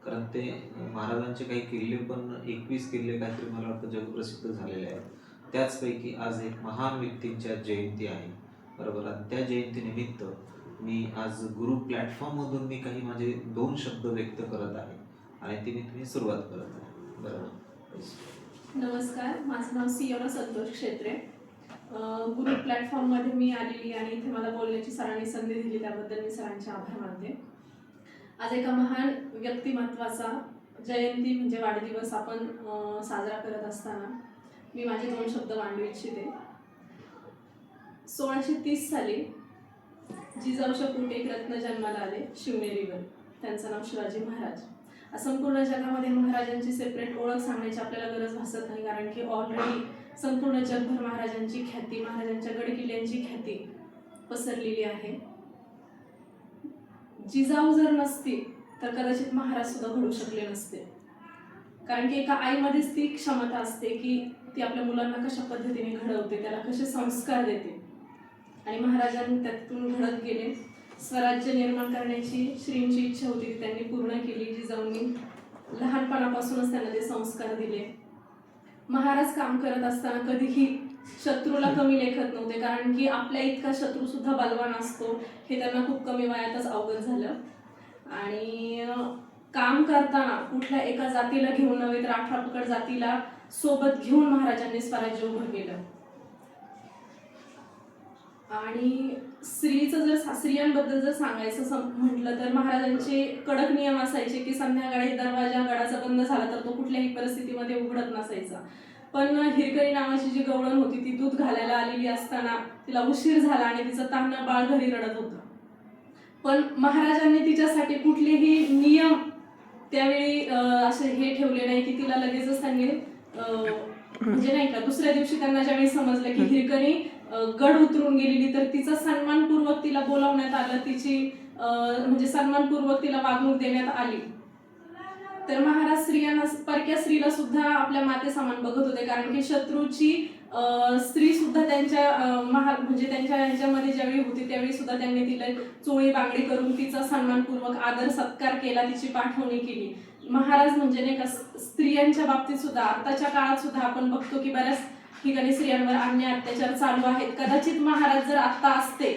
कारण ते महाराजांचे काही किल्ले पण 21 किल्ले काहीतरी मला वाटतं जगप्रसिद्ध झालेले आहेत. त्याचपैकी आज एक महान व्यक्तींची आज जयंती आहे, बरोबर. आणि त्या जयंतीनिमित्त मी आज गुरु प्लॅटफॉर्ममधून मी काही माझे 2 शब्द व्यक्त करत आहे आणि ती मी तुम्ही सुरुवात करत आहे, बरोबर. नमस्कार, माझं नाव सियोना संतोष क्षेत्रे. गुरु प्लॅटफॉर्ममध्ये मी आलेली आणि इथे मला बोलण्याची सरांनी संधी दिली त्याबद्दल मी सरांचे आभार मानते. आज एका महान व्यक्तिमत्वाचा जयंती म्हणजे वाढदिवस आपण साजरा करत असताना मी माझे 2 शब्द मांडू इच्छिते. 1630 साली जिजाऊच्या पोटी एक रत्न जन्माला आले शिवनेरीवर. त्यांचं नाव शिवाजी महाराज. संपूर्ण जगामध्ये महाराजांची सेपरेट ओळख सांगण्याची आपल्याला गरज भासत नाही, कारण की ऑलरेडी संपूर्ण जगभर महाराजांची ख्याती, महाराजांच्या गडकिल्ल्यांची ख्याती पसरलेली आहे. जिजाऊ जर नसती तर कदाचित महाराज सुद्धा घडू शकले नसते, कारण की एका आईमध्येच ती क्षमता असते की ती आपल्या मुलांना कशा पद्धतीने घडवते, त्याला कसे संस्कार देते. आणि महाराजांनी त्यातून घडत गेले. स्वराज्य निर्माण करण्याची श्रींची इच्छा होती ती त्यांनी पूर्ण केली. जिजाऊंनी लहानपणापासूनच त्यांना ते संस्कार दिले. महाराज काम करत असताना कधीही शत्रूला कमी लेखत नव्हते, कारण की आपल्या इतका शत्रू सुद्धा बलवान असतो हे त्यांना खूप कमी वयातच अवगत झालं. आणि काम करताना कुठल्या एका जातीला घेऊन नव्हे तर 18 पकड जातीला सोबत घेऊन महाराजांनी स्वराज्य उभं केलं. आणि स्त्रियांबद्दल जर सांगायचं म्हटलं तर महाराजांचे कडक नियम असायचे की संध्याकाळी दरवाजा गडाचा बंद झाला तर तो कुठल्याही परिस्थितीमध्ये उघडत नसायचा. पण हिरकणी नावाची जी गवळण होती ती दूध घालायला आलेली असताना तिला उशीर झाला आणि तिचं तान्हं बाळ घरी रडत होतं. पण महाराजांनी तिच्यासाठी कुठलेही नियम त्यावेळी असे हे ठेवले नाही की तिला लगेचच त्यांनी म्हणजे नाही का दुसऱ्या दिवशी त्यांना ज्यावेळी समजलं की हिरकणी गड उतरून गेलेली तर तिचा सन्मानपूर्वक तिला बोलावण्यात आलं, तिची म्हणजे सन्मानपूर्वक तिला वागणूक देण्यात आली. तर महाराज स्त्रियांना, परक्या स्त्रीला सुद्धा आपल्या माते समान बघत होते, कारण की शत्रूची स्त्री सुद्धा त्यांच्या म्हणजे त्यांच्या ह्याच्यामध्ये ज्यावेळी होती त्यावेळी सुद्धा त्यांनी तिला चोळी बांगडी करून तिचा सन्मानपूर्वक आदर सत्कार केला, तिची पाठवणी केली. महाराज म्हणजे नाही का स्त्रियांच्या बाबतीत सुद्धा आताच्या काळात सुद्धा आपण बघतो की बऱ्याच ठिकाणी स्त्रियांवर अन्याय अत्याचार चालू आहेत. कदाचित महाराज जर आत्ता असते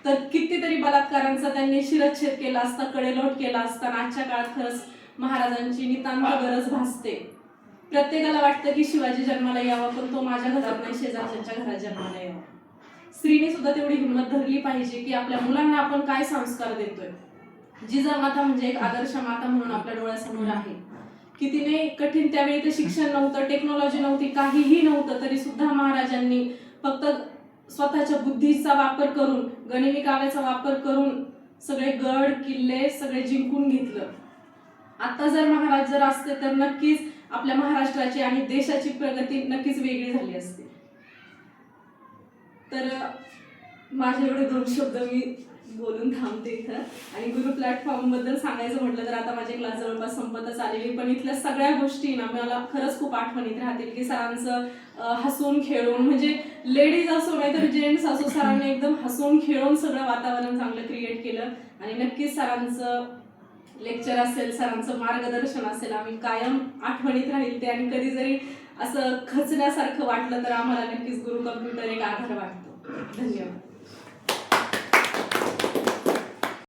तर कितीतरी बलात्कारांचा त्यांनी शिरच्छेद केला असता, कडेलोट केला असता. आजच्या काळात खरंच महाराजांची नितांत गरज भासते. प्रत्येकाला वाटतं की शिवाजी जन्माला यावा, पण तो माझ्या घरात नाही शेजारच्या घरात जन्माला यावा. स्त्रीने सुद्धा तेवढी हिंमत धरली पाहिजे की आपल्या मुलांना आपण काय संस्कार देतोय. जिजाऊ माता म्हणजे एक आदर्श माता म्हणून आपल्या डोळ्यासमोर आहे की तिने कठीण त्यावेळी ते शिक्षण नव्हतं, टेक्नॉलॉजी नव्हती, काहीही नव्हतं, तरी सुद्धा महाराजांनी फक्त स्वतःच्या बुद्धीचा वापर करून, गनिमी काव्याचा वापर करून सगळे गड किल्ले सगळे जिंकून घेतलं. आता जर महाराज जर असते तर नक्कीच आपल्या महाराष्ट्राची आणि देशाची प्रगती नक्कीच वेगळी झाली असती. तर माझे एवढे 2 शब्द मी बोलून थांबते इथं. आणि गुरु प्लॅटफॉर्म बद्दल सांगायचं म्हटलं तर आता माझी क्लास जवळपास संपतच आलेली, पण इथल्या सगळ्या गोष्टी ना मला खरंच खूप आठवणीत राहतील की सरांचं हसून खेळून, म्हणजे लेडीज असो नाही तर जेंट्स असो, सरांनी एकदम हसून खेळून सगळं वातावरण चांगलं क्रिएट केलं. आणि नक्कीच सरांचं लेक्चर असेल, सरांचं मार्गदर्शन असेल, आम्ही कायम आठवणीत राहील ते. आणि कधी जरी असं खचण्यासारखं वाटलं तर आम्हाला नक्कीच गुरु कम्प्युटर एक आधार वाटतो. धन्यवाद.